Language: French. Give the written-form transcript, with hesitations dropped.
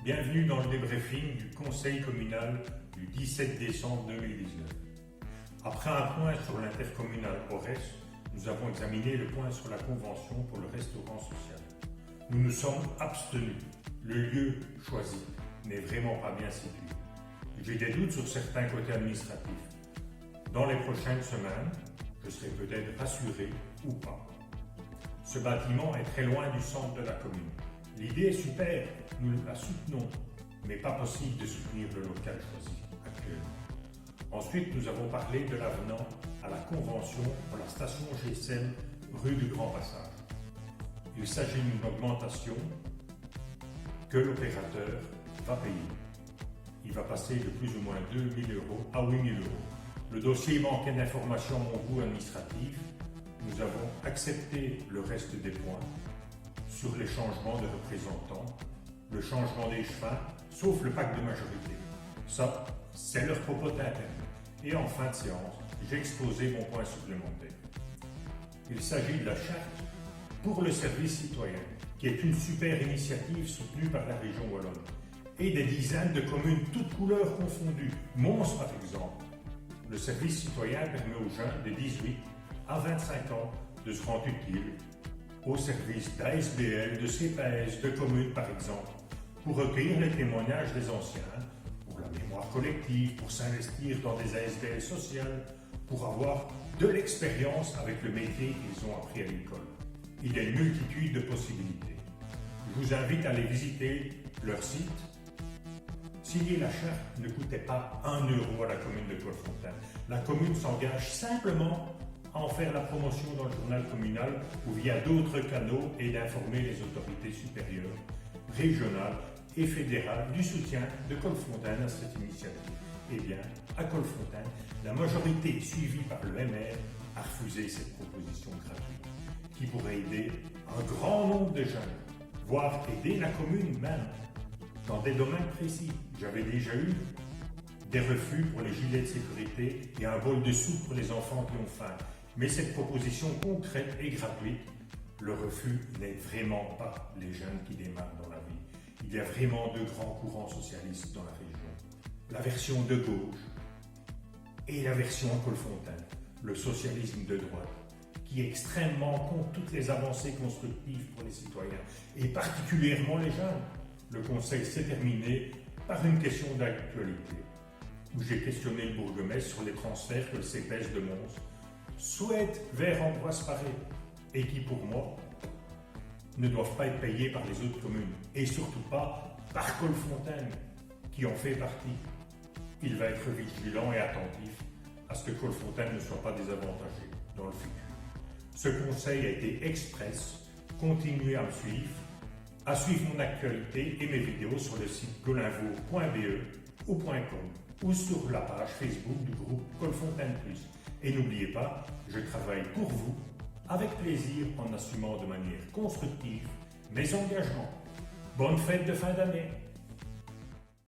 Bienvenue dans le débriefing du Conseil communal du 17 décembre 2019. Après un point sur l'intercommunal ORES, nous avons examiné le point sur la convention pour le restaurant social. Nous nous sommes abstenus. Le lieu choisi n'est vraiment pas bien situé. J'ai des doutes sur certains côtés administratifs. Dans les prochaines semaines, je serai peut-être rassuré ou pas. Ce bâtiment est très loin du centre de la commune. L'idée est super, nous la soutenons, mais pas possible de soutenir le local choisi actuellement. Ensuite, nous avons parlé de l'avenant à la convention pour la station GSM rue du Grand Passage. Il s'agit d'une augmentation que l'opérateur va payer. Il va passer de plus ou moins 2 000 € à 8 000 €. Le dossier manquait d'informations à mon goût administratif. Nous avons accepté le reste des points sur les changements de représentants, le changement des chemins, sauf le pacte de majorité. Ça, c'est leur propos interne. Et en fin de séance, j'ai exposé mon point supplémentaire. Il s'agit de la charte pour le service citoyen, qui est une super initiative soutenue par la région wallonne, et des dizaines de communes, toutes couleurs confondues. Mons, par exemple. Le service citoyen permet aux jeunes de 18 à 25 ans de se rendre utiles au service d'ASBL, de CPS, de communes par exemple, pour recueillir les témoignages des anciens, pour la mémoire collective, pour s'investir dans des ASBL sociales, pour avoir de l'expérience avec le métier qu'ils ont appris à l'école. Il y a une multitude de possibilités. Je vous invite à aller visiter leur site. Signer la charte ne coûtait pas 1 € à la commune de Colfontaine. La commune s'engage simplement à en faire la promotion dans le journal communal ou via d'autres canaux et d'informer les autorités supérieures, régionales et fédérales du soutien de Colfontaine à cette initiative. Eh bien, à Colfontaine, la majorité suivie par le MR a refusé cette proposition gratuite qui pourrait aider un grand nombre de jeunes, voire aider la commune même dans des domaines précis. J'avais déjà eu des refus pour les gilets de sécurité et un bol de soupe pour les enfants qui ont faim. Mais cette proposition concrète et gratuite, le refus n'aide vraiment pas les jeunes qui démarrent dans la vie. Il y a vraiment deux grands courants socialistes dans la région. La version de gauche et la version Colfontaine, le socialisme de droite, qui est extrêmement contre toutes les avancées constructives pour les citoyens, et particulièrement les jeunes. Le conseil s'est terminé par une question d'actualité, où j'ai questionné le bourgmestre sur les transferts que le CPS de Mons souhaite vers Ambroise Paré, et qui pour moi ne doivent pas être payés par les autres communes, et surtout pas par Colfontaine, qui en fait partie. Il va être vigilant et attentif à ce que Colfontaine ne soit pas désavantagé dans le futur. Ce conseil a été express. Continuez à me suivre, à suivre mon actualité et mes vidéos sur le site golinvo.be ou .com ou sur la page Facebook du groupe Colfontaine Plus. Et n'oubliez pas, je travaille pour vous, avec plaisir, en assumant de manière constructive mes engagements. Bonne fête de fin d'année!